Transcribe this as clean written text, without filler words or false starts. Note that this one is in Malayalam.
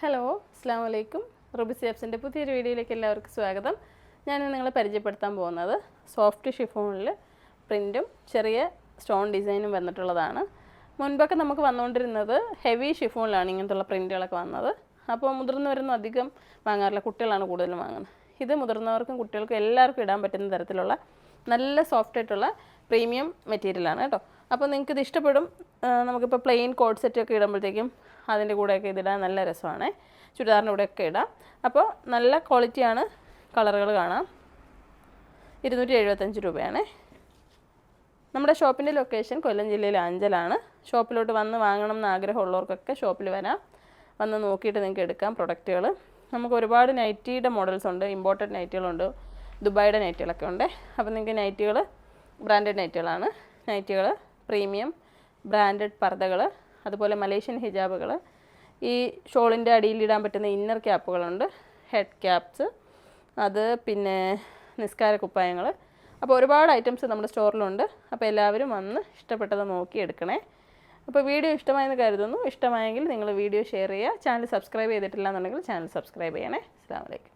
ഹലോ അസ്സാം വലൈക്കും റുബി സിയാബ്സിൻ്റെ പുതിയൊരു വീഡിയോയിലേക്ക് എല്ലാവർക്കും സ്വാഗതം. ഞാൻ നിങ്ങളെ പരിചയപ്പെടുത്താൻ പോകുന്നത് സോഫ്റ്റ് ഷിഫോണിൽ പ്രിൻറ്റും ചെറിയ സ്റ്റോൺ ഡിസൈനും വന്നിട്ടുള്ളതാണ്. മുൻപൊക്കെ നമുക്ക് വന്നുകൊണ്ടിരുന്നത് ഹെവി ഷിഫോണിലാണ് ഇങ്ങനത്തുള്ള പ്രിൻറ്റുകളൊക്കെ വന്നത്. അപ്പോൾ മുതിർന്നവരൊന്നും അധികം വാങ്ങാറില്ല, കുട്ടികളാണ് കൂടുതലും വാങ്ങുന്നത്. ഇത് മുതിർന്നവർക്കും കുട്ടികൾക്കും എല്ലാവർക്കും ഇടാൻ പറ്റുന്ന തരത്തിലുള്ള നല്ല സോഫ്റ്റ് ആയിട്ടുള്ള പ്രീമിയം മെറ്റീരിയലാണ് കേട്ടോ. അപ്പോൾ നിങ്ങൾക്ക് ഇത് ഇഷ്ടപ്പെടും. നമുക്കിപ്പോൾ പ്ലെയിൻ കോഡ് സെറ്റൊക്കെ ഇടുമ്പോഴത്തേക്കും അതിൻ്റെ കൂടെയൊക്കെ ഇതിടാൻ നല്ല രസമാണ്. ചുരിദാറിൻ്റെ കൂടെയൊക്കെ ഇടാം. അപ്പോൾ നല്ല ക്വാളിറ്റിയാണ്. കളറുകൾ കാണാം. 275 രൂപയാണ്. നമ്മുടെ ഷോപ്പിൻ്റെ ലൊക്കേഷൻ കൊല്ലം ജില്ലയിലെ അഞ്ചലാണ്. ഷോപ്പിലോട്ട് വന്ന് വാങ്ങണം എന്ന് ആഗ്രഹമുള്ളവർക്കൊക്കെ ഷോപ്പിൽ വരാം. വന്ന് നോക്കിയിട്ട് നിങ്ങൾക്ക് എടുക്കാം പ്രൊഡക്റ്റുകൾ. നമുക്ക് ഒരുപാട് നൈറ്റിയുടെ മോഡൽസ് ഉണ്ട്. ഇമ്പോർട്ടഡ് നൈറ്റികളുണ്ട്, ദുബായിയുടെ നൈറ്റികളൊക്കെ ഉണ്ട്. അപ്പോൾ നിങ്ങൾക്ക് നൈറ്റികൾ ബ്രാൻഡഡ് നൈറ്റികളാണ്. നൈറ്റികൾ പ്രീമിയം ബ്രാൻഡഡ് പർദ്ദകൾ, അതുപോലെ മലേഷ്യൻ ഹിജാബുകൾ, ഈ ഷോളിൻ്റെ അടിയിലിടാൻ പറ്റുന്ന ഇന്നർ ക്യാപ്പുകളുണ്ട്, ഹെഡ് ക്യാപ്സ്, അത് പിന്നെ നിസ്കാര കുപ്പായങ്ങൾ. അപ്പോൾ ഒരുപാട് ഐറ്റംസ് നമ്മുടെ സ്റ്റോറിലുണ്ട്. അപ്പോൾ എല്ലാവരും വന്ന് ഇഷ്ടപ്പെട്ടത് നോക്കി എടുക്കണേ. അപ്പോൾ വീഡിയോ ഇഷ്ടമായെന്ന് കരുതുന്നു. ഇഷ്ടമായെങ്കിൽ നിങ്ങൾ വീഡിയോ ഷെയർ ചെയ്യുക. ചാനൽ സബ്സ്ക്രൈബ് ചെയ്തിട്ടില്ല എന്നുണ്ടെങ്കിൽ ചാനൽ സബ്സ്ക്രൈബ് ചെയ്യണേ. അസ്സലാമു അലൈക്കും.